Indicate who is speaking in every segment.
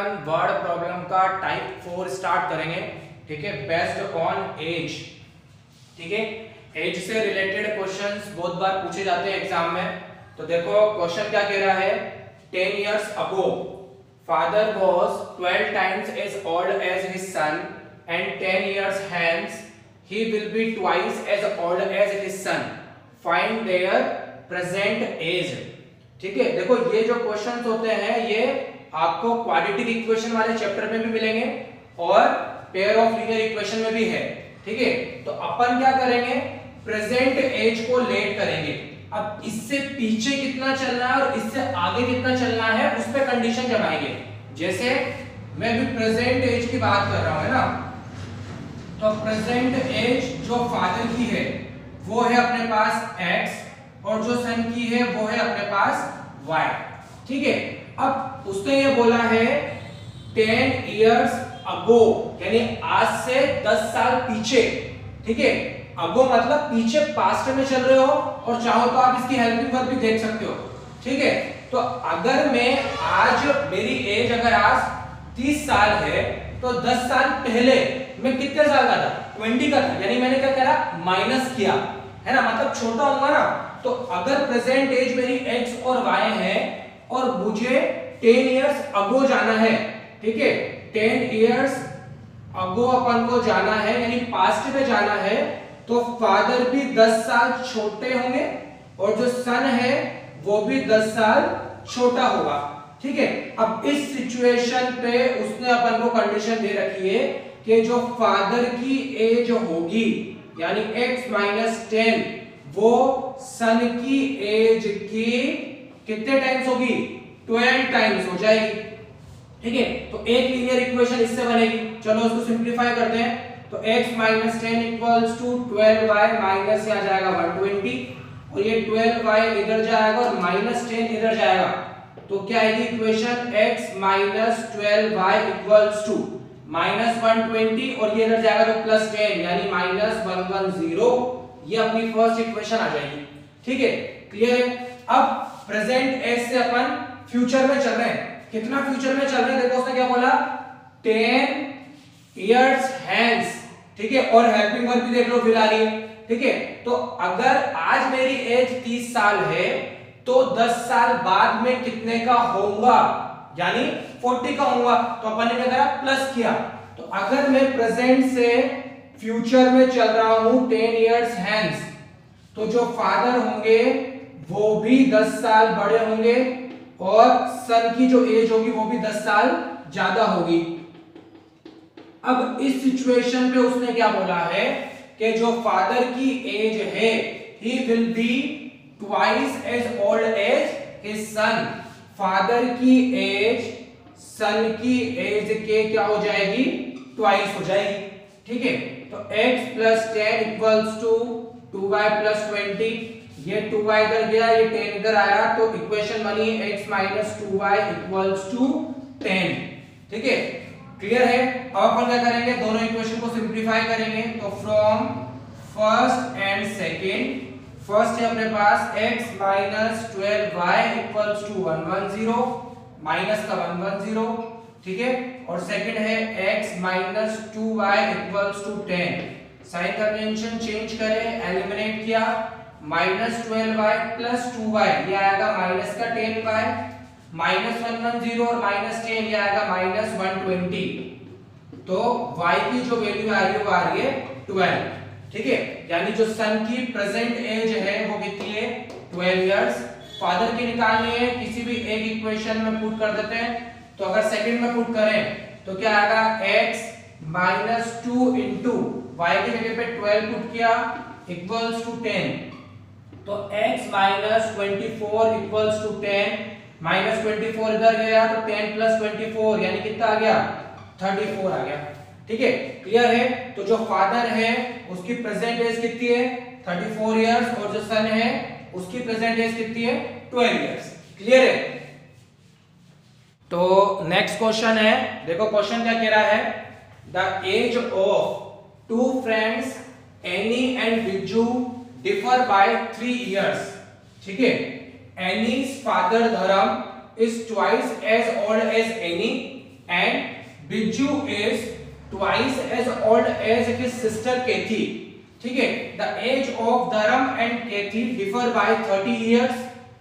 Speaker 1: अपन word problem का type 4 start करेंगे। ठीक है, बेस्ड ऑन एज। ठीक है, एज से रिलेटेड क्वेश्चंस बहुत बार पूछे जाते हैं एग्जाम में। तो देखो क्वेश्चन क्या कह रहा है, 10 years ago father was 12 times as old as his son and 10 years hence he will be twice as old as his son, find their present age। ठीक है, देखो ये जो क्वेश्चंस होते हैं ये आपको क्वाड्रेटिक इक्वेशन वाले चैप्टर में भी मिलेंगे और पेयर ऑफ लीनियर इक्वेशन में भी है। ठीक है, तो अपन क्या करेंगे, प्रेजेंट एज को लेट करेंगे। अब इससे पीछे कितना चलना है और इससे आगे कितना चलना है उस पे कंडीशन जमाएंगे। जैसे मैं भी प्रेजेंट एज की बात कर रहा हूं, है ना, तो प्रेजेंट एज जो फादर की है वो है अपने पास x और जो सन की है वो है अपने पास y। ठीक है, अब उसने ये बोला है 10 years ago, यानी आज से 10 साल पीछे। ठीक है, अगो मतलब पीछे, पास्ट में चल रहे हो और चाहो तो आप इसकी हेल्पिंग वर्ब भी देख सकते हो। ठीक है, तो अगर मैं आज, मेरी एज अगर आज 30 साल है तो 10 साल पहले मैं कितने साल का था, 20 का था, यानी मैंने क्या करा, माइनस किया, है ना, मतलब छोटा होगा ना। तो अगर प्रेजेंट एज मेरी x और y है और मुझे 10 years अगो जाना है, ठीक है, 10 years अगो अपन को जाना है यानी पास्ट में जाना है, तो फादर भी 10 साल छोटे होंगे और जो सन है वो भी 10 साल छोटा होगा। ठीक है, अब इस सिचुएशन पे उसने अपन को कंडीशन दे रखी है कि जो फादर की एज होगी यानी x माइनस 10 वो सन की एज की कितने टाइम्स होगी, 12 टाइम्स हो जाएगी। ठीक है, तो एक लीनियर इक्वेशन इससे बनेगी। चलो उसको सिंपलीफाई करते हैं। तो x minus 10 equals to 12y minus से आ जाएगा 120 और ये 12y इधर जाएगा और माइनस 10 इधर जाएगा, तो क्या आएगी equation, x minus 12y equals to minus 120 और ये इधर जाएगा तो प्लस 10 यानी माइनस 110। ये अपनी फर्स्ट इक्वेशन आ जाएगी। ठीक है, क्लियर है। अब प्रेजेंट एज से अपन फ्यूचर में चल रहे हैं। कितना फ्यूचर में चल रहे हैं, देखो उसने क्या बोला, 10 years hence। ठीक है, और हेल्पिंग वर्ब भी देख लो, विल आ रही है। ठीक है, तो अगर आज मेरी एज 30 साल है तो 10 साल बाद में कितने का होऊंगा, यानी 40 का होऊंगा। तो अपन ने क्या करा, प्लस किया। तो अगर मैं प्रेजेंट से फ्यूचर में चल रहा हूं 10 years hence, तो जो फादर होंगे वो भी 10 साल बड़े होंगे और सन की जो एज होगी वो भी 10 साल ज्यादा होगी। अब इस सिचुएशन पे उसने क्या बोला है कि जो फादर की एज है he will be twice as old as his son। Father की एज सन की एज के क्या हो जाएगी, ट्वाइस हो जाएगी। ठीक है, तो x plus 10 equals to 2y plus 20, ये 2y इधर गया, ये 10 इधर आया, तो इक्वेशन बनी x minus 2y equals to 10। ठीक है, क्लियर है। अब अपन क्या करेंगे, दोनों इक्वेशन को सिंपलीफाई करेंगे। तो from first and second, first है अपने पास x minus 12y equals to 110, minus का 110। ठीक है, और सेकंड है x minus 2y equals to 10। Sign convention change करें, एलिमिनेट किया, माइनस 12y प्लस 2y ये आएगा माइनस का 10y, माइनस 110 और माइनस 10 ये आएगा माइनस 120। तो y की जो वैल्यू आ रही है वो आ रही है 12। ठीक है, यानी जो सन की प्रेजेंट एज है वो कितनी है, 12 इयर्स। फादर की निकालनी है, किसी भी एक इक्वेशन में पुट कर देते हैं। तो अगर सेकंड में पुट करें तो क्या आएगा, x माइनस 2 इंटू y की जगह पे 12 पुट किया इक्वल्स टू 10, तो x minus 24 equals to 10, minus 24 इधर गया तो 10 प्लस 24 यानी कितना आ गया, 34 आ गया। ठीक है, क्लियर है। तो जो फादर है उसकी प्रेजेंट एज कितनी है, 34 इयर्स और जो सन है उसकी प्रेजेंट एज कितनी है, 12 इयर्स। क्लियर है। तो नेक्स्ट क्वेश्चन है, देखो क्वेश्चन क्या कह रहा है, the age of 2 friends Annie and बिज्जू डिफर बाय 3 इयर्स। ठीक है, Annie's father Dharam is twice as old as Annie and Bijju is twice as old as his sister Kathy. ठीक है, the age of Dharam and Kathy differ by 30 years,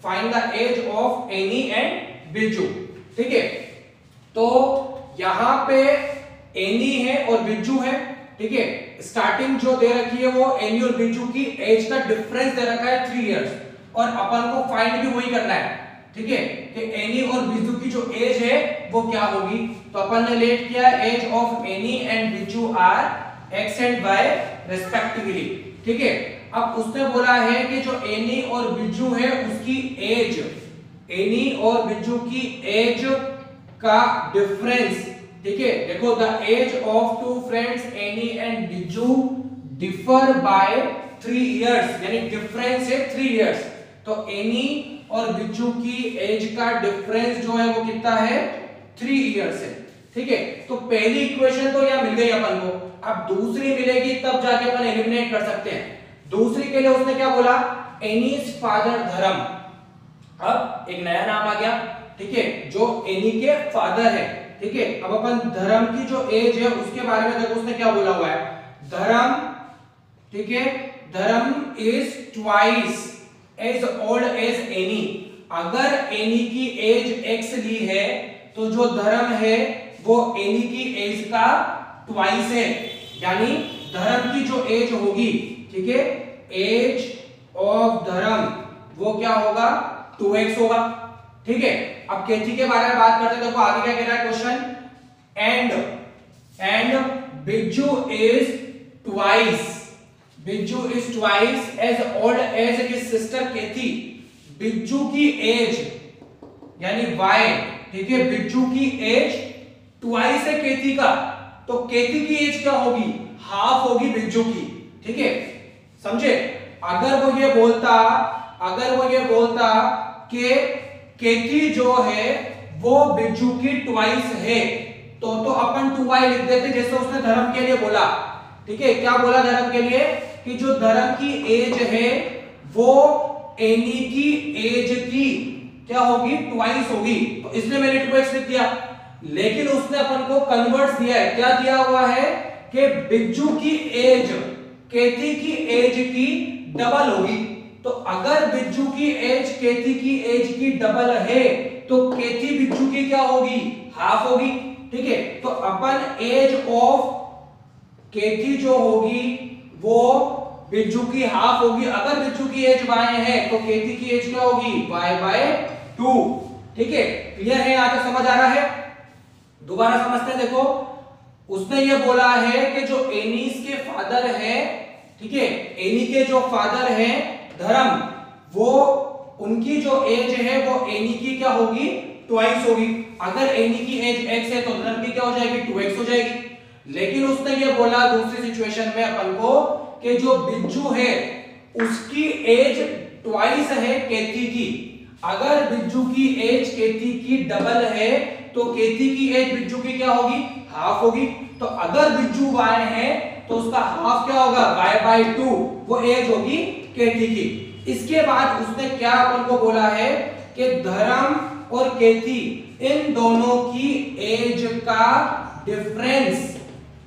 Speaker 1: find the age of Annie and Bijju. ठीक है, तो यहां पे any है और बिज्जू है। ठीक है, स्टार्टिंग जो दे रखी है वो एनी और बिज्जू की एज का डिफरेंस दे रखा है 3 इयर्स, और अपन को फाइंड भी वही करना है। ठीक है, कि एनी और बिज्जू की जो एज है वो क्या होगी। तो अपन ने लेट किया age of Annie and Biju are x and y respectively. ठीक है, अब उसने बोला है कि जो एनी और बिज्जू है उसकी एज, एनी और बिज्जू की एज का डिफरेंस। ठीक है, देखो the age of two friends Annie and बिज्जू डिफर बाय 3 इयर्स, यानी डिफरेंस है 3 इयर्स। तो एनी और बिज्जू की एज का डिफरेंस जो है वो कितना है 3 इयर्स है। ठीक है, तो पहली इक्वेशन तो यहां मिल गई अपन को, अब दूसरी मिलेगी तब जाके अपन एलिमिनेट कर सकते हैं। दूसरी के लिए उसने क्या बोला, एनीज फादर धर्म। अब एक नया नाम आ गया। ठीक है, जो एनी के फादर है। ठीक है, अब अपन धर्म की जो एज है उसके बारे में देखो उसने क्या बोला हुआ है, धर्म। ठीक है, Dharam is twice as old as Annie. अगर एनी की एज एक्स ली है तो जो धर्म है वो एनी की एज का ट्वाइस है, यानी धर्म की जो एज होगी, ठीक है, एज ऑफ धर्म वो क्या होगा 2x होगा। ठीक है, अब केथी के बारे में बात करते हैं। देखो आगे क्या कह रहा है question, and Bijju is twice, Bijju is twice as old as his sister Kathy. Bijju की एज यानी y, ठीक है, बिज्जू की एज ट्वाइस है केथी का, तो केथी की एज क्या होगी, हाफ होगी बिज्जू की। ठीक है, समझे। अगर वो ये बोलता कि केथी जो है वो बिज्जू की ट्वाइस है तो अपन 2y लिख देते जैसे उसने धर्म के लिए बोला। ठीक है, क्या बोला धर्म के लिए कि जो धर्म की एज है वो एनी की एज की क्या होगी ट्वाइस होगी, तो इसलिए मैंने 2x लिख दिया। लेकिन उसने अपन को कन्वर्ट दिया है, क्या दिया हुआ है कि बिज्जू की एज केथी की एज की डबल होगी। तो अगर बिज्जू की एज केथी की एज की डबल है तो केथी बिज्जू की क्या होगी, हाफ होगी। ठीक है, तो अपन एज ऑफ केथी जो होगी वो बिज्जू की हाफ होगी। अगर बिज्जू की एज y है तो केथी की एज क्या होगी y/2। ठीक है, क्लियर है, यहां तक समझ आ रहा है। दोबारा समझते हैं। देखो उसने ये बोला है कि जो एनीस के फादर है, ठीक है, एनी के जो फादर है धर्म, वो उनकी जो एज है वो एनी की क्या होगी ट्वाइस होगी। अगर एनी की एज x है तो धर्म की क्या हो जाएगी 2x हो जाएगी। लेकिन उसने ये बोला दूसरी सिचुएशन में अपन को कि जो बिज्जू है उसकी एज ट्वाइस है केथी की। अगर बिज्जू की एज केथी की डबल है तो केथी की एज बिज्जू की क्या होगी, हाफ होगी। तो अगर बिज्जू y है तो उसका हाफ क्या होगा y/2, वो एज होगी केथी की। इसके बाद उसने क्या अपन को बोला है कि धर्म और केथी इन दोनों की एज का डिफरेंस,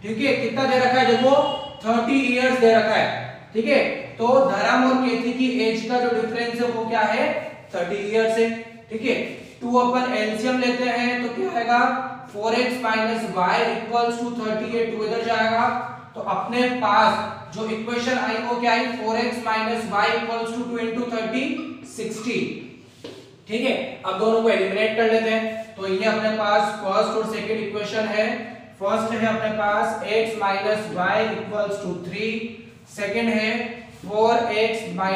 Speaker 1: ठीक है, कितना दे रखा है, देखो 30 इयर्स दे रखा है। ठीक है, तो धर्म और केथी की एज का जो डिफरेंस है वो क्या है 30 इयर्स है। ठीक है, 2 अपन एलसीएम लेते हैं तो क्या आएगा 4x - y = 30 है, 2 इधर जाएगा तो अपने पास जो इक्वेशन आई वो क्या आई 4x - y = 2 × 30 60। ठीक है, अब दोनों को एलिमिनेट कर लेते हैं। तो ये अपने पास फर्स्ट और सेकंड इक्वेशन है। फर्स्ट है अपने पास x - y = 3, सेकंड है 4x - y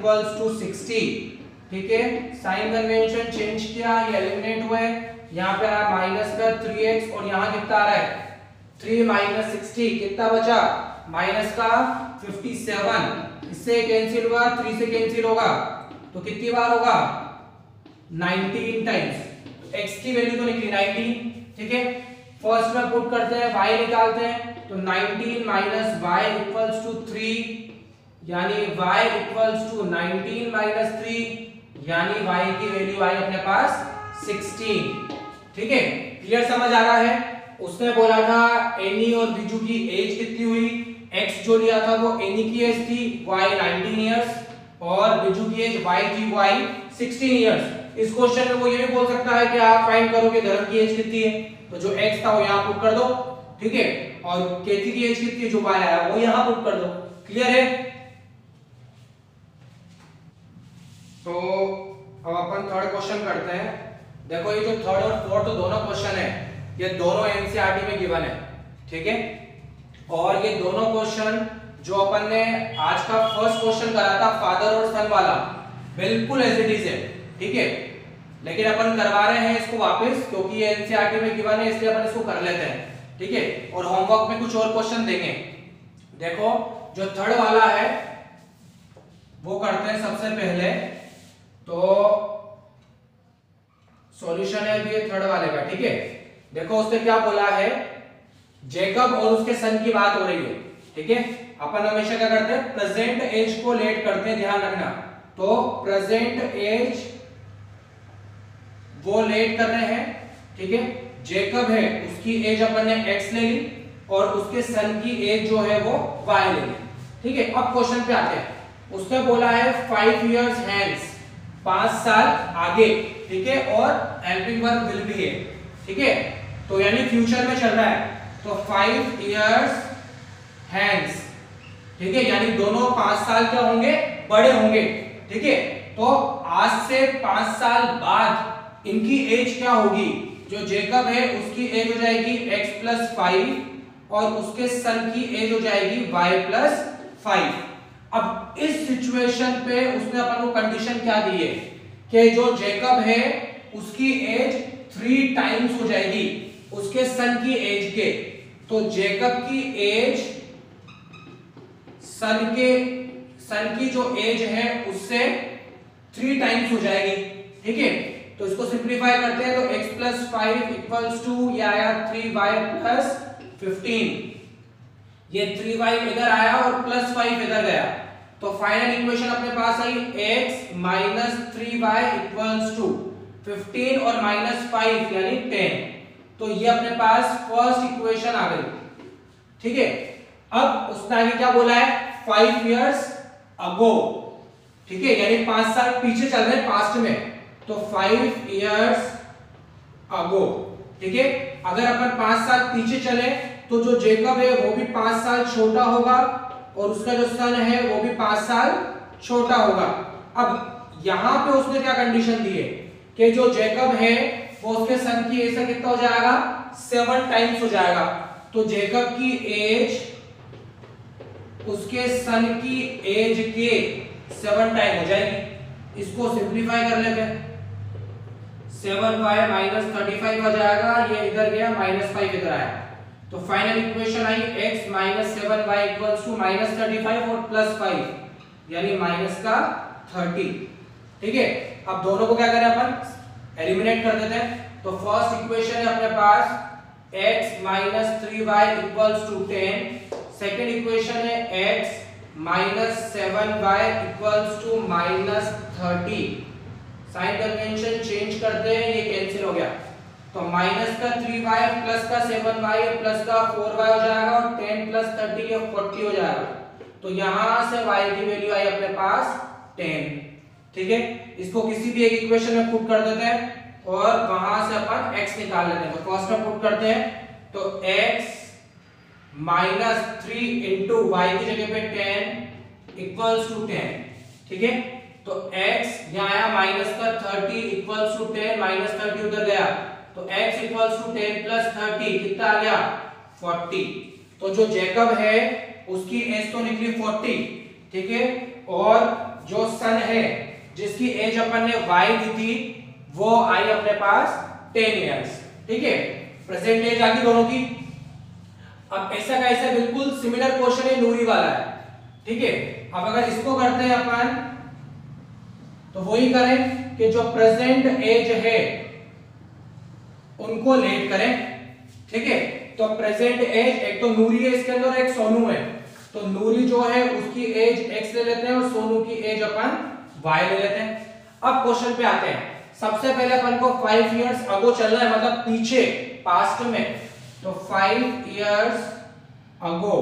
Speaker 1: = 60। ठीक है, साइन कन्वेंशन चेंज किया, ये एलिमिनेट हुए। यहाँ पे आ माइनस का 3x और यहाँ कितना आ रहा है 3 - 60, कितना बचा माइनस का 57। इससे कैंसिल हुआ, 3 से कैंसिल होगा तो कितनी बार होगा 19 टाइम्स। x की वैल्यू तो निकली 19। ठीक है, फर्स्ट में पुट करते हैं, y निकालते हैं तो 19 - y = 3, यानी y = 19 - 3, यानी y की वैल्यू आई अपने पास 16। ठीक है, क्लियर समझ आ रहा है। उसने बोला था एनी और बिजू की एज कितनी हुई, एक्स जो लिया था वो एनी की एज थी, वाई 19 इयर्स और बिजू की एज वाई थी वाई 16 इयर्स। इस क्वेश्चन में वो ये भी बोल सकता है कि आप फाइंड करो कि धर्म की एज कितनी है, तो जो एक्स था वो यहाँ पुट कर दो, ठीक है, और केती की एज कितनी है जो वाई आया वो यहाँ पुट कर दो। क्लियर है। तो अब अपन थर्ड क्वेश्चन करते हैं। देखो ये जो थर्ड और फोर्थ दोनों क्वेश्चन है ये दोनों एनसीईआरटी में गिवन है, ठीक है, और ये दोनों क्वेश्चन जो अपन ने आज का फर्स्ट क्वेश्चन करा था फादर और सन वाला बिल्कुल एज इट इज है, ठीक है, लेकिन अपन करवा रहे हैं इसको वापस क्योंकि ये एनसीईआरटी में गिवन है इसलिए अपन इसको कर लेते हैं, ठीक है, और होमवर्क में कुछ और क्वेश्चन देंगे। देखो जो थर्ड वाला है वो करते हैं सबसे पहले, तो सॉल्यूशन है अभी थर्ड वाले का, ठीक है। देखो उसने क्या बोला है, जेकब और उसके सन की बात हो रही है, ठीक है। अपन हमेशा क्या करते हैं प्रेजेंट एज को लेट करते हैं, ध्यान रखना। तो प्रेजेंट एज वो लेट कर रहे हैं, ठीक है। जेकब है उसकी एज अपन ने x ले ली और उसके सन की एज जो है वो y ले ली, ठीक है। अब क्वेश्चन पे आते हैं। उसने बोला है 5 इयर्स हैंस, 5 साल आगे, ठीक है, और हेल्पिंग वर्ब विल बी है, ठीक है, तो यानी फ्यूचर में चल रहा है। तो 5 इयर्स हैंस, ठीक है, यानी दोनों 5 साल क्या होंगे, बड़े होंगे, ठीक है। तो आज से 5 साल बाद इनकी एज क्या होगी, जो जेकब है उसकी एज हो जाएगी x + 5 और उसके सन की एज हो जाएगी y + 5। अब इस सिचुएशन पे उसने अपन को कंडीशन क्या दी है कि जो जेकब है उसकी एज 3 टाइम्स हो जाएगी उसके सन की एज के। तो जेकब की एज सन की जो एज है उससे 3 टाइम्स हो जाएगी, ठीक है। तो इसको सिंपलीफाई करते हैं, तो x + 5 इक्वल्स टू ये आया 3y + 15, ये 3y इधर आया और +5 इधर गया, तो फाइनल इक्वेशन अपने पास आई x - 3y इक्वल्स टू 15 और -5 यानी 10। तो ये अपने पास फर्स्ट इक्वेशन आ गई, ठीक है। अब उसने आगे क्या बोला है 5 इयर्स अगो, ठीक है, यानी 5 साल पीछे चल रहे हैं पास्ट में, तो 5 इयर्स अगो, ठीक है। अगर अपन 5 साल पीछे चले तो जो जेकब है वो भी 5 साल छोटा होगा और उसका जो सन है वो भी 5 साल छोटा होगा। अब यहां पे उसने क्या कंडीशन दी है कि जो जेकब है वो उसके सन की एज से कितना हो जाएगा 7 टाइम्स हो जाएगा, तो जेकब की एज उसके सन की एज के 7 टाइम हो जाएगी। इसको सिंपलीफाई कर लेते हैं, 7y - 35 आ जाएगा, ये इधर गया -5 इधर आया, तो फाइनल इक्वेशन आई x - 7y = -35 और +5 यानी -30, ठीक है। अब दोनों को क्या करें अपन एलिमिनेट कर देते हैं। तो फर्स्ट इक्वेशन है अपने पास x - 3y = 10, सेकंड इक्वेशन है x - 7y = -30। Sign convention change करते हैं, ये कैंसिल हो गया, तो -3y प्लस का 7y प्लस का 4y हो जाएगा और 10 + 30 ये 40 हो जाएगा। तो यहां से y की वैल्यू आई अपने पास 10, ठीक है। इसको किसी भी एक इक्वेशन में पुट कर देते हैं और वहां से अपन x निकाल लेते हैं। तो फर्स्ट में पुट करते हैं, तो x - 3 * y की जगह पे 10 = 10, ठीक है। तो x यहां आया -30 = 10, -30 उधर गया, तो x = 10 + 30 कितना आ गया 40। तो जो जेकब है उसकी एज तो निकली 40, ठीक है, और जो सन है जिसकी एज अपन ने y दी थी वो आई अपने पास 10 इयर्स, ठीक है। प्रेजेंट एज आ गई दोनों की। अब ऐसा का ऐसा बिल्कुल सिमिलर क्वेश्चन है नूरी वाला है, ठीक है। अब अगर इसको करते हैं अपन तो वही करें कि जो प्रेजेंट एज है उनको लेट करें, ठीक है। तो प्रेजेंट एज एक तो नूरी है इसके अंदर, एक सोनू है, तो नूरी जो है उसकी एज x ले लेते हैं और सोनू की एज अपन y ले लेते हैं। अब क्वेश्चन पे आते हैं। सबसे पहले अपन को 5 इयर्स अगो चलना है, मतलब पीछे, पास्ट में। तो 5 इयर्स अगो,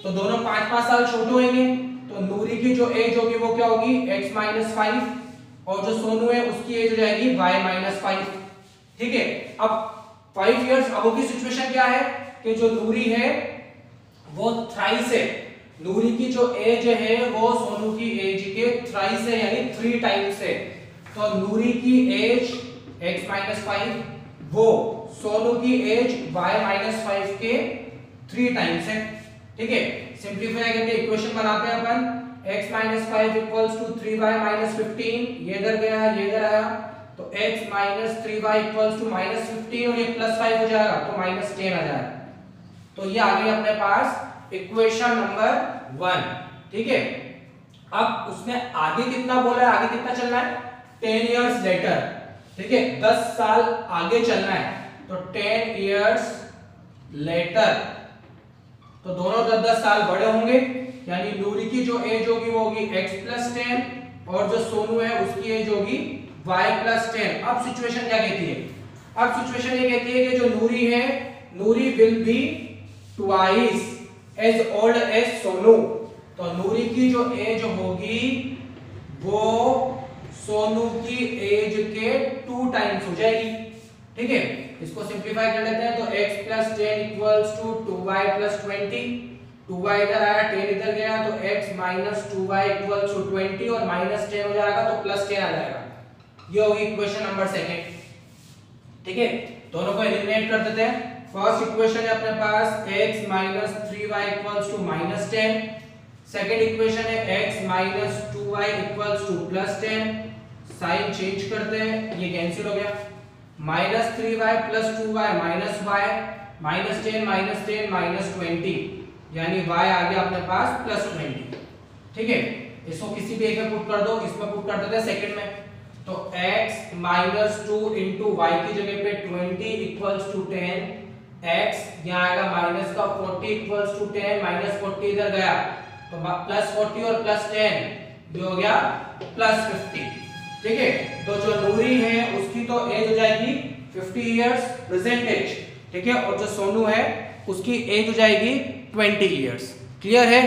Speaker 1: तो दोनों 5-5 साल छोटे होंगे, तो नूरी की जो एज होगी वो क्या होगी, x - 5, और जो सोनू है उसकी एज हो जाएगी y - 5। ठीक है, अब 5 इयर्स अगो की सिचुएशन क्या है कि जो नूरी है वो थ्राइस है, नूरी की जो एज है वो सोनू की एज के थ्राइस है, यानी 3 टाइम्स है। तो नूरी की एज x - 5, वो सोनू की एज y - 5 के 3 टाइम्स है। ठीक है, सिंपलीफाई करके इक्वेशन बनाते हैं अपन, x - 5 = 3y - 15, ये इधर गया, ये इधर आया, तो x - 3y = -15, और ये +5 हो जाएगा तो -10 आ जाएगा। तो ये आ गई अपने पास इक्वेशन नंबर 1। ठीक है, अब उसने आगे कितना बोला है, आगे कितना चलना है, 10 इयर्स लेटर। ठीक है, 10 साल आगे चलना है, तो 10 इयर्स लेटर, तो दोनों 10-10 साल बड़े होंगे, यानी नूरी की जो एज होगी वो होगी x + 10, और जो सोनू है उसकी एज होगी y + 10। अब सिचुएशन क्या कहती है, अब सिचुएशन ये कहती है कि जो नूरी है, Noori will be twice as old as Sonu, तो नूरी की जो एज होगी वो सोनू की एज के 2 टाइम्स हो जाएगी। ठीक है, इसको सिंपलीफाई कर लेते हैं, तो x + 10 = 2y + 20, 2y इधर आया, 10 इधर गया, तो x - 2y = 20, और -10 हो जाएगा तो +10 आ जाएगा। ये होगी इक्वेशन नंबर 2। ठीक है, दोनों को एलिमिनेट कर देते हैं। फर्स्ट इक्वेशन है अपने पास x - 3y = -10, सेकंड इक्वेशन है x - 2y = +10, साइन चेंज करते हैं, ये कैंसिल हो गया, -3y + 2y - y, -10 - 10 - 20, यानी y आ गया अपने पास +20। ठीक है, इसको किसी भी एक में पुट कर दो, इसमें पुट कर देते हैं सेकंड में, तो x - 2 * y की जगह पे 20 = 10, x यहाँ आएगा माइनस का 40 = 10, -40 इधर गया, तो +40 और +10 ये हो गया +50। ठीक है, तो जो नूरी है उसकी तो एज हो जाएगी 50 इयर्स प्रेजेंट एज। ठीक है, और जो सोनू है उसकी एज हो जाएगी 20 इयर्स। क्लियर है?